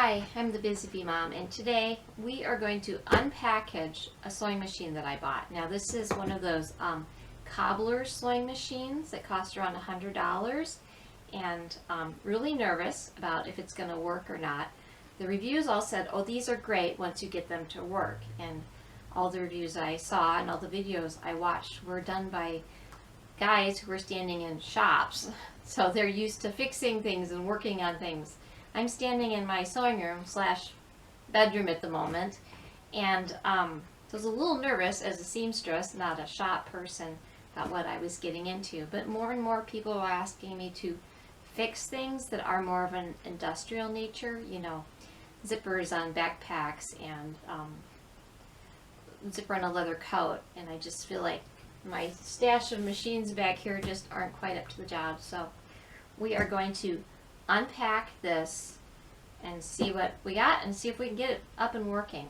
Hi, I'm the Busy Bee Mom, and today we are going to unpackage a sewing machine that I bought. Now this is one of those Cobbler sewing machines that cost around $100, and really nervous about if it's going to work or not. The reviews all said, oh, these are great once you get them to work, and all the reviews I saw and all the videos I watched were done by guys who were standing in shops, so they're used to fixing things and working on things. I'm standing in my sewing room / bedroom at the moment, and I was a little nervous as a seamstress, not a shop person, about what I was getting into. But more and more people are asking me to fix things that are more of an industrial nature, you know, zippers on backpacks and zipper on a leather coat, and I just feel like my stash of machines back here just aren't quite up to the job. So we are going to unpack this and see what we got and see if we can get it up and working.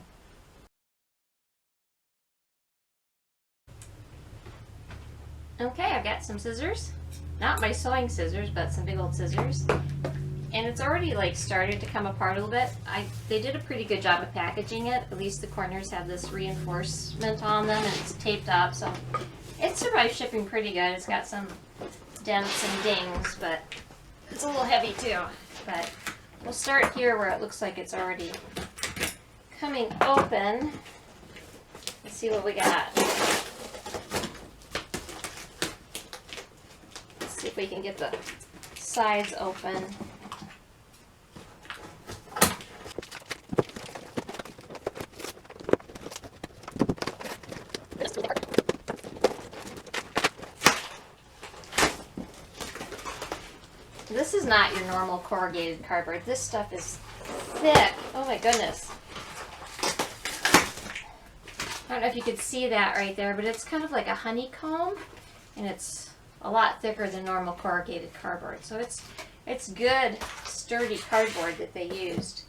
Okay, I've got some scissors, not my sewing scissors, but some big old scissors, and it's already like started to come apart a little bit. They did a pretty good job of packaging it. At least the corners have this reinforcement on them and it's taped up, so it survived shipping pretty good. It's got some dents and dings, but it's a little heavy too. But we'll start here where it looks like it's already coming open. Let's see what we got. Let's see if we can get the sides open. This is not your normal corrugated cardboard. This stuff is thick. Oh my goodness. I don't know if you could see that right there, but it's kind of like a honeycomb, and it's a lot thicker than normal corrugated cardboard. So it's good, sturdy cardboard that they used.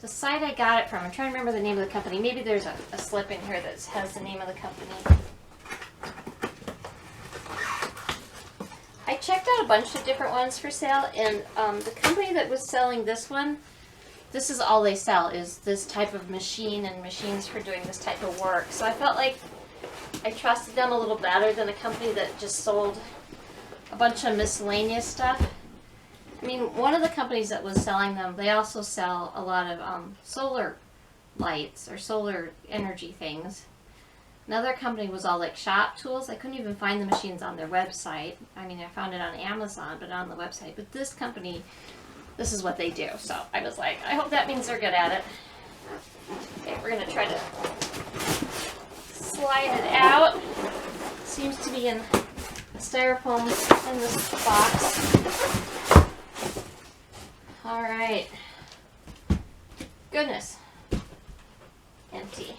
The site I got it from, I'm trying to remember the name of the company. Maybe there's a slip in here that has the name of the company. I checked out a bunch of different ones for sale, and the company that was selling this one, this is all they sell, is this type of machine and machines for doing this type of work. So I felt like I trusted them a little better than a company that just sold a bunch of miscellaneous stuff. I mean, one of the companies that was selling them, they also sell a lot of solar lights or solar energy things. Another company was all like shop tools. I couldn't even find the machines on their website. I mean, I found it on Amazon, but not on the website. But this company, this is what they do. So I was like, I hope that means they're good at it. Okay, we're going to try to slide it out. Seems to be in styrofoam in this box. All right. Goodness. Empty.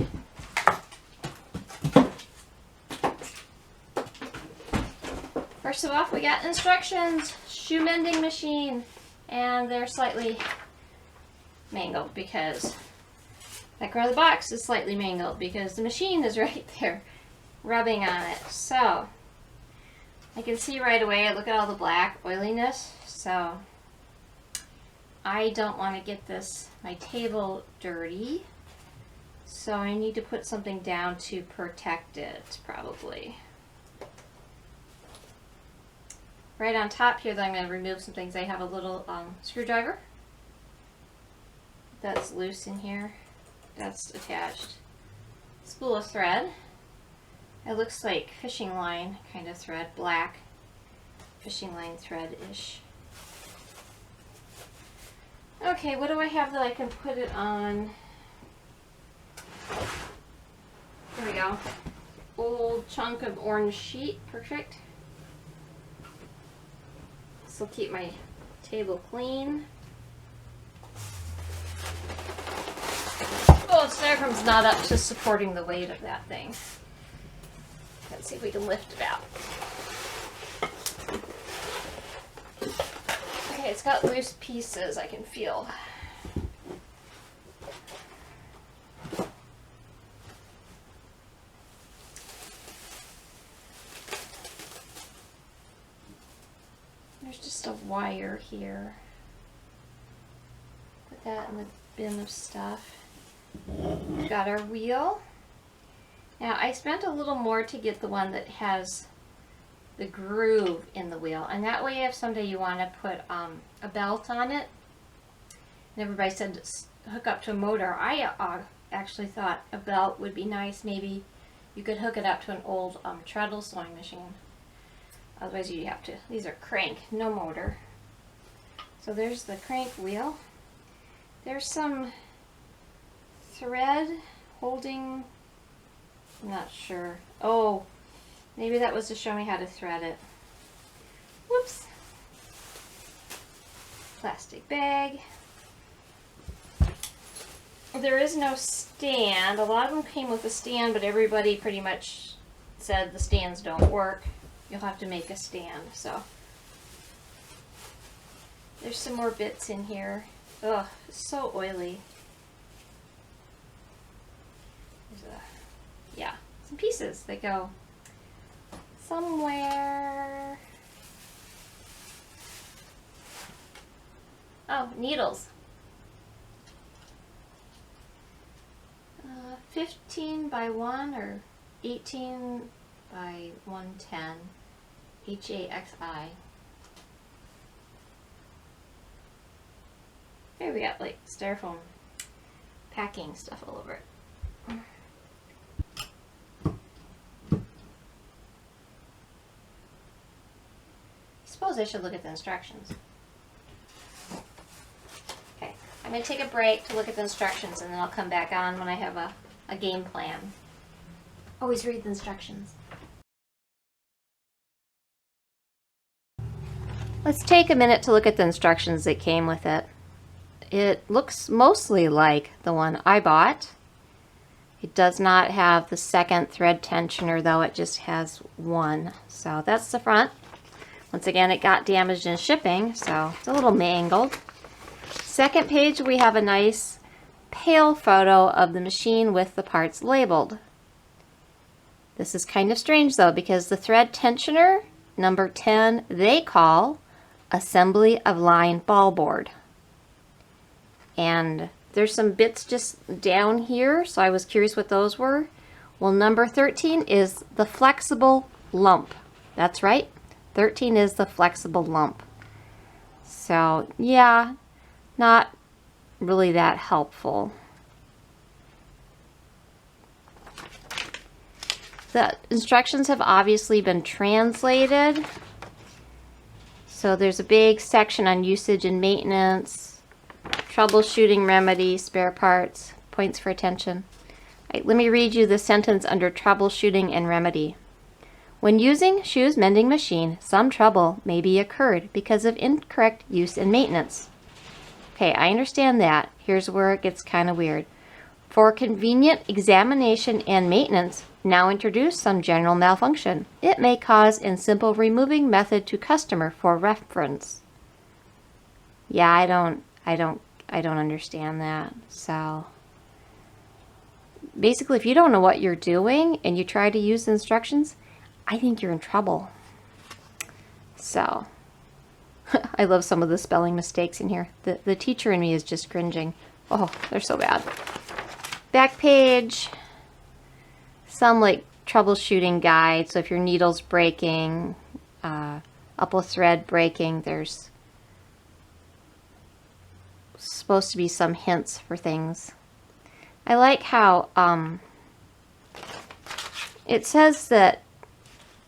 First of all, we got instructions, shoe mending machine, and they're slightly mangled because that part of the box is slightly mangled because the machine is right there rubbing on it. So I can see right away, look at all the black oiliness, so I don't want to get my table dirty, so I need to put something down to protect it probably. Right on top here, though, I'm going to remove some things. I have a little screwdriver that's loose in here. That's attached. Spool of thread. It looks like fishing line kind of thread, black fishing line thread-ish. Okay, what do I have that I can put it on? There we go. Old chunk of orange sheet, perfect. This will keep my table clean. Oh, the styrofoam's not up to supporting the weight of that thing. Let's see if we can lift it out. Okay, it's got loose pieces I can feel. There's just a wire here. Put that in the bin of stuff. We've got our wheel. Now I spent a little more to get the one that has the groove in the wheel, and that way if someday you want to put a belt on it, and everybody said hook up to a motor, I actually thought a belt would be nice. Maybe you could hook it up to an old treadle sewing machine. Otherwise you have to, these are crank, no motor. So there's the crank wheel. There's some thread holding, I'm not sure. Oh, maybe that was to show me how to thread it. Whoops. Plastic bag. There is no stand. A lot of them came with a stand, but everybody pretty much said the stands don't work. You'll have to make a stand. So there's some more bits in here. Ugh, it's so oily. Yeah, some pieces that go somewhere. Oh, needles. 15 by 1 or 18 by 110. HAXI. Here we got like styrofoam packing stuff all over it. Suppose I should look at the instructions. Okay, I'm going to take a break to look at the instructions, and then I'll come back on when I have a game plan. Always read the instructions. Let's take a minute to look at the instructions that came with it. It looks mostly like the one I bought. It does not have the second thread tensioner, though. It just has one. So that's the front. Once again, it got damaged in shipping, so it's a little mangled. Second page, we have a nice pale photo of the machine with the parts labeled. This is kind of strange, though, because the thread tensioner, number 10, they call assembly of line ball board. And there's some bits just down here, so I was curious what those were. Well, number 13 is the flexible lump. That's right, 13 is the flexible lump. So, yeah, not really that helpful. The instructions have obviously been translated. So there's a big section on usage and maintenance, troubleshooting remedy, spare parts, points for attention. Right, let me read you the sentence under troubleshooting and remedy. When using shoes mending machine, some trouble may be occurred because of incorrect use and maintenance. Okay, I understand that. Here's where it gets kind of weird. For convenient examination and maintenance, now introduce some general malfunction. It may cause in simple removing method to customer for reference. Yeah, I don't understand that. So basically, if you don't know what you're doing and you try to use the instructions, I think you're in trouble. So I love some of the spelling mistakes in here. The teacher in me is just cringing. Oh, they're so bad. Back page, some like troubleshooting guide. So if your needle's breaking, up a thread breaking, there's supposed to be some hints for things. I like how it says that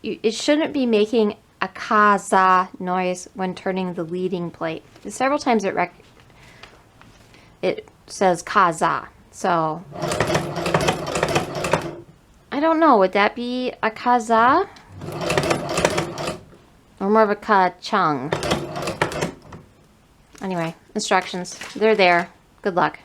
it shouldn't be making a ka-za noise when turning the leading plate. Several times it says ka-za. So I don't know, would that be a ka-za? Or more of a ka-chung? Anyway, instructions. They're there. Good luck.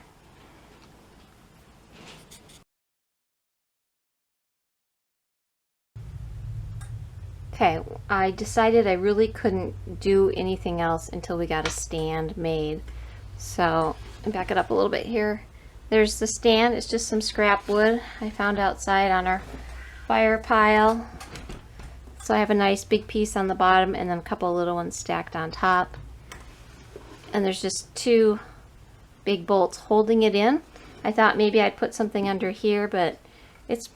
Okay, I decided I really couldn't do anything else until we got a stand made. So, I'll back it up a little bit here. There's the stand. It's just some scrap wood I found outside on our fire pile. So I have a nice big piece on the bottom and then a couple little ones stacked on top. And there's just two big bolts holding it in. I thought maybe I'd put something under here, but it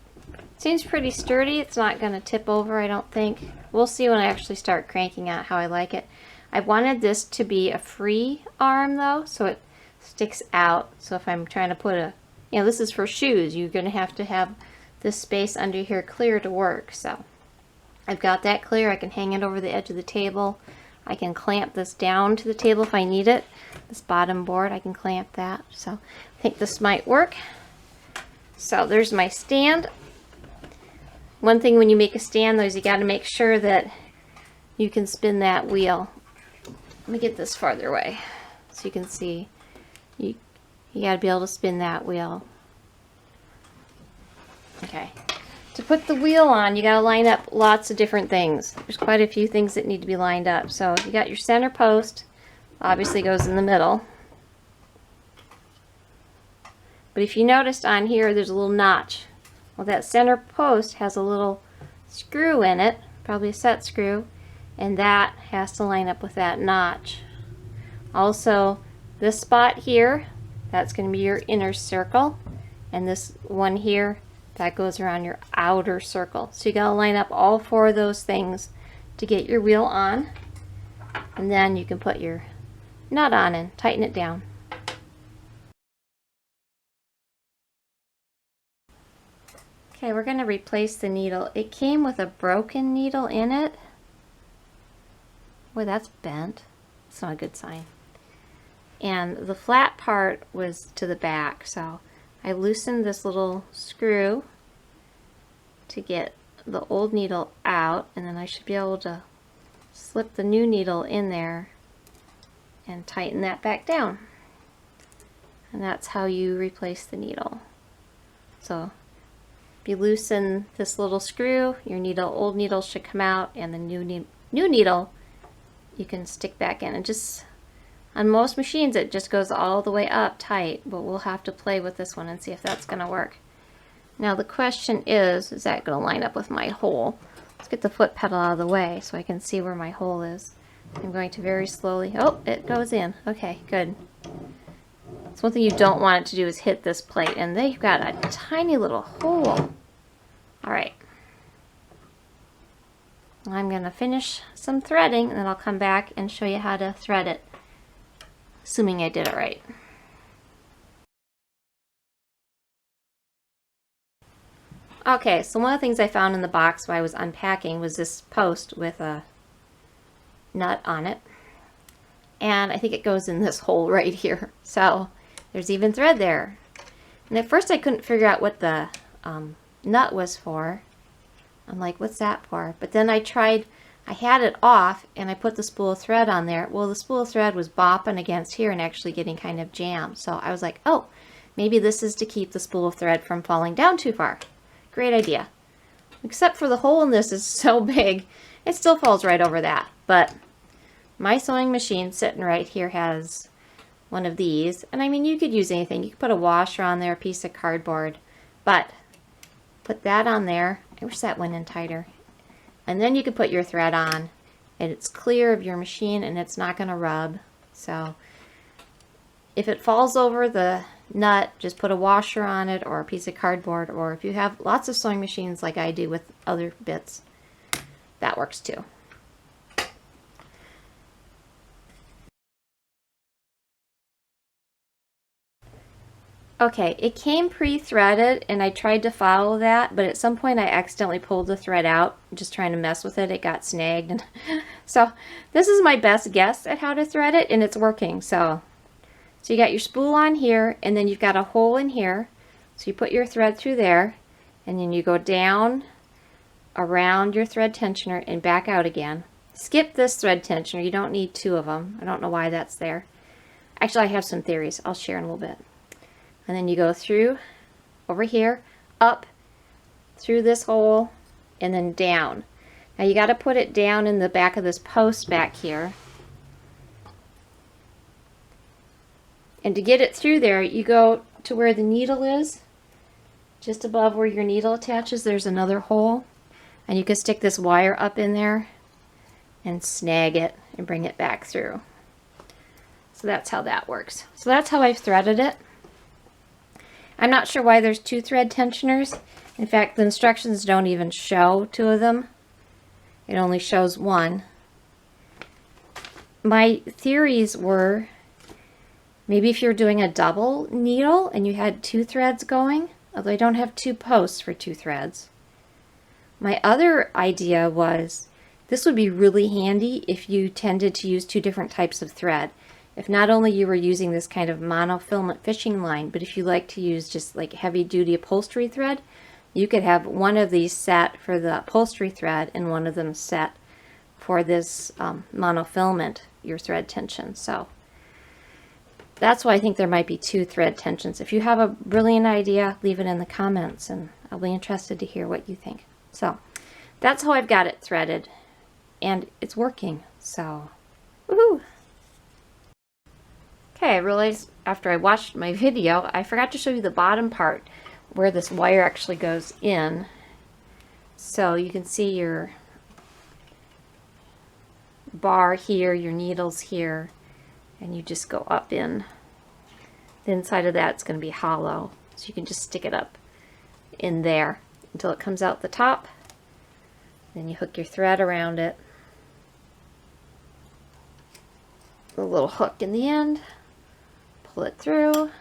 seems pretty sturdy. It's not going to tip over, I don't think. We'll see when I actually start cranking out how I like it. I wanted this to be a free arm though, so it sticks out. So if I'm trying to put a, this is for shoes. You're going to have this space under here clear to work. So I've got that clear. I can hang it over the edge of the table. I can clamp this down to the table if I need it. This bottom board, I can clamp that. So I think this might work. So there's my stand. One thing when you make a stand though is you got to make sure that you can spin that wheel. Let me get this farther away so you can see. You got to be able to spin that wheel. Okay. To put the wheel on, you got to line up lots of different things. There's quite a few things that need to be lined up. So you got your center post, obviously goes in the middle. But if you noticed on here, there's a little notch. Well, that center post has a little screw in it, probably a set screw, and that has to line up with that notch. Also, this spot here, that's going to be your inner circle, and this one here, that goes around your outer circle. So you got to line up all four of those things to get your wheel on, and then you can put your nut on and tighten it down. Okay, we're going to replace the needle. It came with a broken needle in it. Boy, that's bent. It's not a good sign. And the flat part was to the back, so I loosened this little screw to get the old needle out, and then I should be able to slip the new needle in there and tighten that back down. And that's how you replace the needle. So if you loosen this little screw, your old needle should come out, and the new needle you can stick back in. And just on most machines it just goes all the way up tight, but we'll have to play with this one and see if that's going to work. Now the question is that going to line up with my hole? Let's get the foot pedal out of the way so I can see where my hole is. I'm going to very slowly, oh, it goes in. Okay, good. So one thing you don't want it to do is hit this plate, and they've got a tiny little hole. Alright. I'm going to finish some threading, and then I'll come back and show you how to thread it, assuming I did it right. Okay, so one of the things I found in the box while I was unpacking was this post with a nut on it. And I think it goes in this hole right here. So there's even thread there. And at first I couldn't figure out what the nut was for. I'm like, what's that for? But then I had it off and I put the spool of thread on there. Well, the spool of thread was bopping against here and actually getting kind of jammed. So I was like, oh, maybe this is to keep the spool of thread from falling down too far. Great idea. Except for the hole in this is so big, it still falls right over that. But my sewing machine sitting right here has one of these. And I mean, you could use anything. You could put a washer on there, a piece of cardboard. But put that on there. I wish that went in tighter. And then you could put your thread on. And it's clear of your machine and it's not going to rub. So if it falls over the nut, just put a washer on it or a piece of cardboard, or if you have lots of sewing machines like I do with other bits, that works too. Okay, it came pre-threaded and I tried to follow that, but at some point I accidentally pulled the thread out, just trying to mess with it. It got snagged. And so this is my best guess at how to thread it, and it's working. So you got your spool on here, and then you've got a hole in here. So you put your thread through there, and then you go down around your thread tensioner and back out again. Skip this thread tensioner. You don't need two of them. I don't know why that's there. Actually, I have some theories. I'll share in a little bit. And then you go through over here, up through this hole, and then down. Now you got to put it down in the back of this post back here. And to get it through there, you go to where the needle is. Just above where your needle attaches, there's another hole. And you can stick this wire up in there and snag it and bring it back through. So that's how that works. So that's how I've threaded it. I'm not sure why there's 2 thread tensioners. In fact, the instructions don't even show 2 of them. It only shows 1. My theories were maybe if you're doing a double needle and you had 2 threads going, although I don't have 2 posts for 2 threads. My other idea was this would be really handy if you tended to use 2 different types of thread. If not only you were using this kind of monofilament fishing line, but if you like to use just like heavy duty upholstery thread, you could have one of these set for the upholstery thread and one of them set for this monofilament, your thread tension. So that's why I think there might be 2 thread tensions. If you have a brilliant idea, leave it in the comments and I'll be interested to hear what you think. So that's how I've got it threaded and it's working. So, woohoo! Okay, I realized after I watched my video, I forgot to show you the bottom part where this wire actually goes in. So you can see your bar here, your needles here, and you just go up in. The inside of that's going to be hollow, so you can just stick it up in there until it comes out the top. Then you hook your thread around it. A little hook in the end. Pull it through.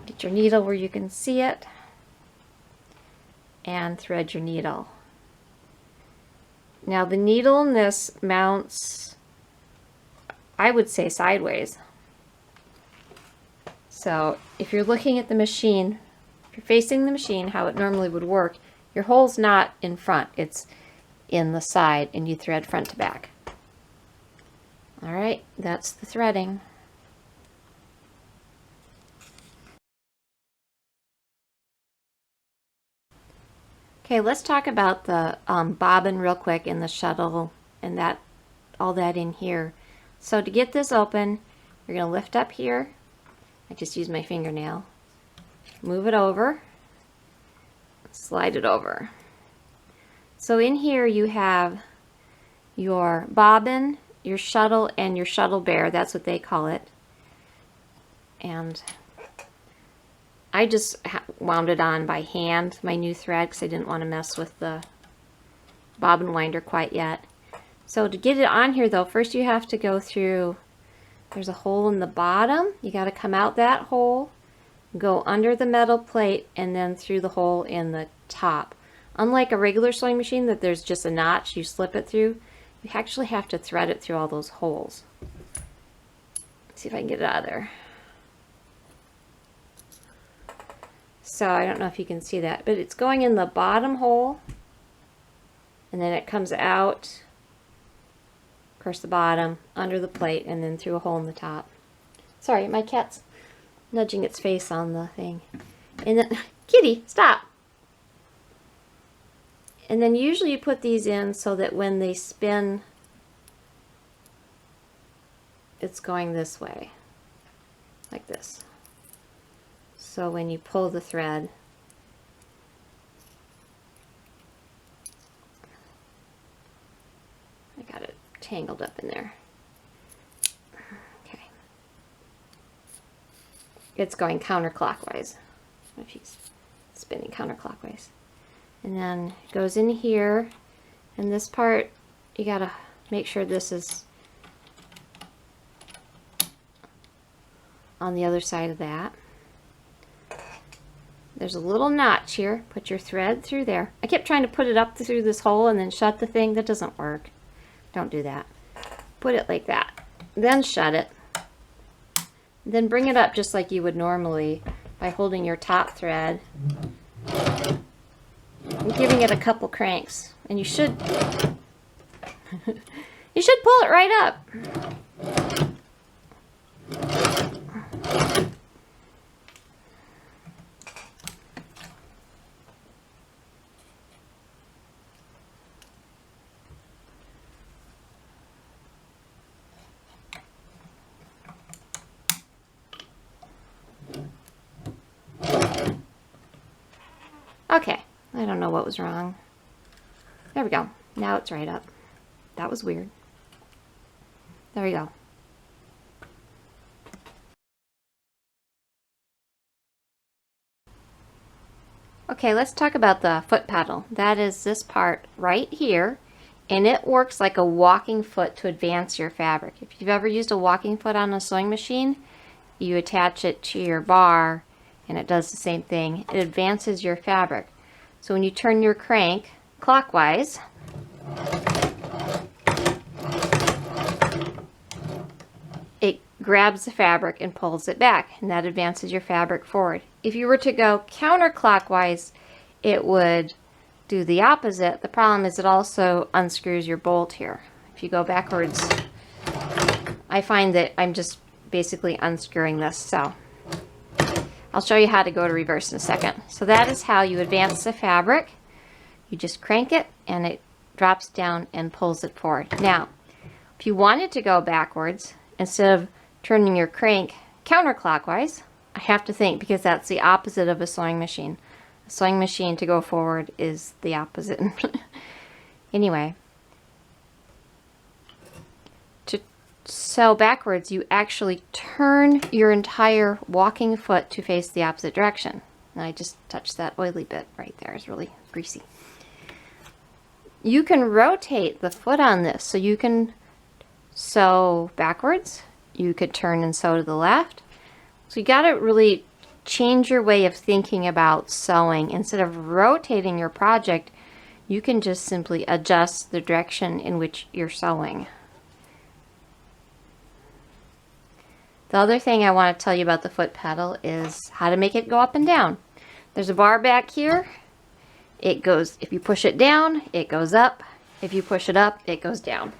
Get your needle where you can see it. And thread your needle. Now the needle in this mounts, I would say, sideways. So if you're looking at the machine, if you're facing the machine, how it normally would work, your hole's not in front, it's in the side, and you thread front to back. Alright, that's the threading. Okay, let's talk about the bobbin real quick and the shuttle and that, all that in here. So to get this open, you're going to lift up here. I just use my fingernail. Move it over. Slide it over. So in here you have your bobbin, your shuttle, and your shuttle bear. That's what they call it. And I just wound it on by hand, my new thread, because I didn't want to mess with the bobbin winder quite yet. So to get it on here though, first you have to go through, there's a hole in the bottom. You got to come out that hole, go under the metal plate, and then through the hole in the top. Unlike a regular sewing machine that there's just a notch you slip it through, you actually have to thread it through all those holes. Let's see if I can get it out of there. So I don't know if you can see that, but it's going in the bottom hole, and then it comes out, of course, the bottom, under the plate, and then through a hole in the top. Sorry, my cat's nudging its face on the thing. And then, kitty, stop! And then usually you put these in so that when they spin, it's going this way, like this. So when you pull the thread, I got it tangled up in there. Okay. It's going counterclockwise. If he's spinning counterclockwise. And then it goes in here, and this part, you gotta make sure this is on the other side of that. There's a little notch here. Put your thread through there. I kept trying to put it up through this hole and then shut the thing. That doesn't work. Don't do that. Put it like that. Then shut it. Then bring it up just like you would normally by holding your top thread and giving it a couple cranks. And you should you should pull it right up. Okay, I don't know what was wrong. There we go. Now it's right up. That was weird. There we go. Okay, let's talk about the foot pedal. That is this part right here, and it works like a walking foot to advance your fabric. If you've ever used a walking foot on a sewing machine, you attach it to your bar and it does the same thing. It advances your fabric. So when you turn your crank clockwise, it grabs the fabric and pulls it back, and that advances your fabric forward. If you were to go counterclockwise, it would do the opposite. The problem is it also unscrews your bolt here. If you go backwards, I find that I'm just basically unscrewing this, so I'll show you how to go to reverse in a second. So that is how you advance the fabric. You just crank it and it drops down and pulls it forward. Now, if you wanted to go backwards, instead of turning your crank counterclockwise, I have to think, because that's the opposite of a sewing machine. A sewing machine to go forward is the opposite. Anyway, to sew backwards, you actually turn your entire walking foot to face the opposite direction. And I just touched that oily bit right there. It's really greasy. You can rotate the foot on this, so you can sew backwards. You could turn and sew to the left. So you got to really change your way of thinking about sewing. Instead of rotating your project, you can just simply adjust the direction in which you're sewing. The other thing I want to tell you about the foot pedal is how to make it go up and down. There's a bar back here. It goes, if you push it down, it goes up. If you push it up, it goes down.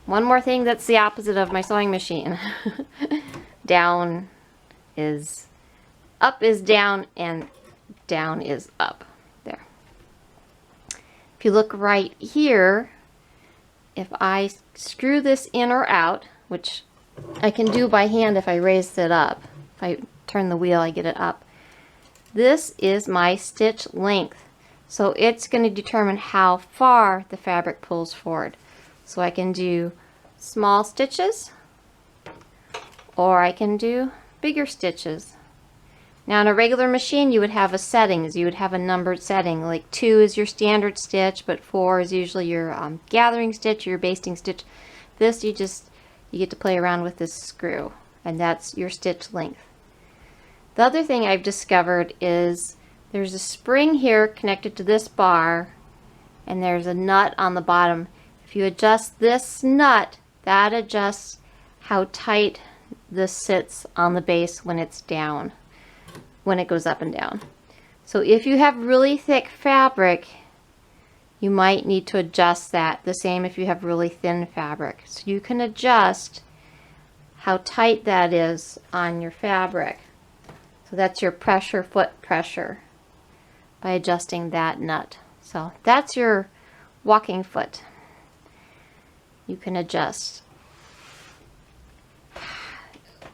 One more thing that's the opposite of my sewing machine. Down is, up is down, and down is up. There. If you look right here, if I screw this in or out, which I can do by hand if I raise it up. If I turn the wheel, I get it up. This is my stitch length. So it's going to determine how far the fabric pulls forward. So I can do small stitches, or I can do bigger stitches. Now in a regular machine you would have a settings. You would have a numbered setting, like 2 is your standard stitch, but 4 is usually your gathering stitch, your basting stitch. This you get to play around with this screw, and that's your stitch length. The other thing I've discovered is there's a spring here connected to this bar, and there's a nut on the bottom. If you adjust this nut, that adjusts how tight this sits on the base when it's down, when it goes up and down. So if you have really thick fabric, you might need to adjust that. The same if you have really thin fabric. So you can adjust how tight that is on your fabric. So that's your pressure, foot pressure, by adjusting that nut. So that's your walking foot. You can adjust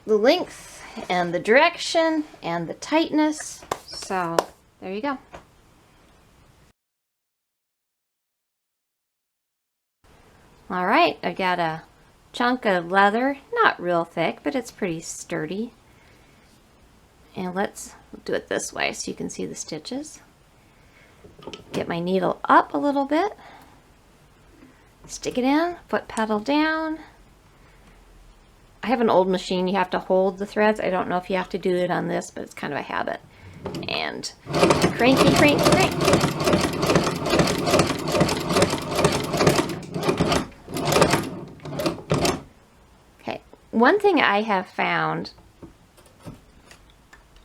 the length and the direction and the tightness. So there you go. All right, I got a chunk of leather, not real thick, but it's pretty sturdy. And let's do it this way so you can see the stitches. Get my needle up a little bit, stick it in, foot pedal down. I have an old machine, you have to hold the threads. I don't know if you have to do it on this, but it's kind of a habit. And cranky, crank, crank. Okay, one thing I have found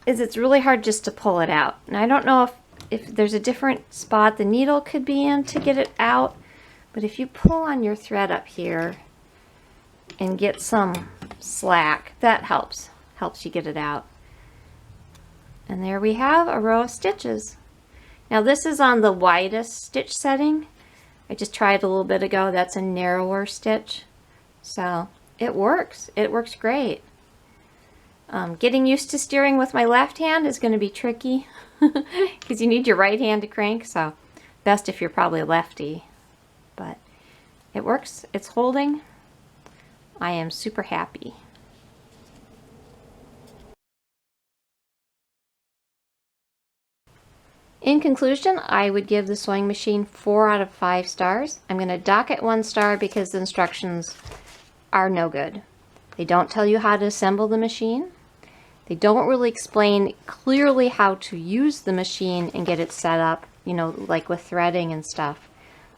is it's really hard just to pull it out. And I don't know if there's a different spot the needle could be in to get it out, but if you pull on your thread up here and get some slack, that helps you get it out. And there we have a row of stitches. Now this is on the widest stitch setting. I just tried a little bit ago. That's a narrower stitch. So it works great. Getting used to steering with my left hand is going to be tricky because you need your right hand to crank. So Best if you're probably lefty, but it works. It's holding. I am super happy. In conclusion, I would give the sewing machine 4 out of 5 stars. I'm going to dock it 1 star because the instructions are no good. They don't tell you how to assemble the machine. They don't really explain clearly how to use the machine and get it set up, you know, like with threading and stuff.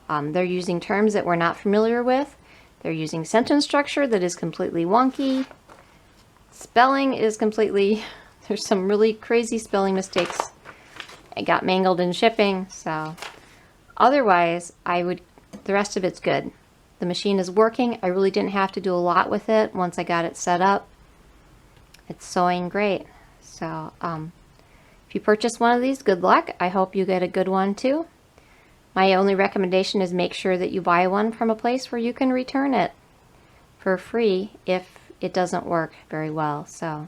They're using terms that we're not familiar with. They're using sentence structure that is completely wonky. Spelling is completely, there's some really crazy spelling mistakes. It got mangled in shipping, so otherwise, the rest of it's good. The machine is working. I really didn't have to do a lot with it once I got it set up. It's sewing great. So if you purchase one of these, good luck. I hope you get a good one too. My only recommendation is make sure that you buy one from a place where you can return it for free if it doesn't work very well. So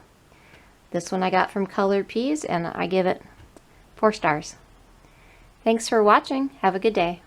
this one I got from Colored Peas, and I give it 4 stars. Thanks for watching. Have a good day.